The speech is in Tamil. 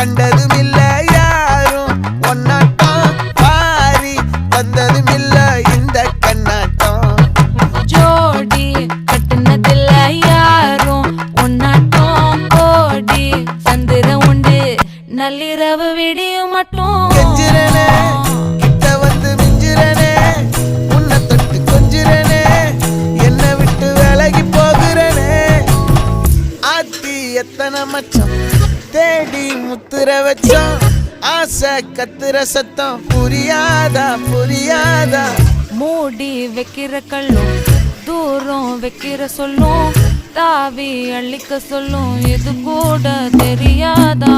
கண்டதும் இல்ல யாரும் ஒன்னாட்டம் பாரி வந்ததும் இல்ல இந்த கண்ணாட்டம் ஜோடி கட்டுனதில்ல யாரும் ஒன்னாட்டம் கோடி சந்திர உண்டு நள்ளிரவு விடியும் மட்டும் கெஞ்சிரனே கிட்ட வந்து மிஞ்சிரனே உன்னை தொட்டு கொஞ்சிரனே என்ன விட்டு விலகி போகிறனே ஆத்தி எத்தனை மச்சம் தேடி முத்துற வச்சோம் ஆசை கத்துற சத்தம் புரியாதா புரியாதா மூடி வைக்கிற கல்லும் தூரம் வைக்கிற சொல்லும் தாவி அள்ளிக்க சொல்லும் இது கூட தெரியாதா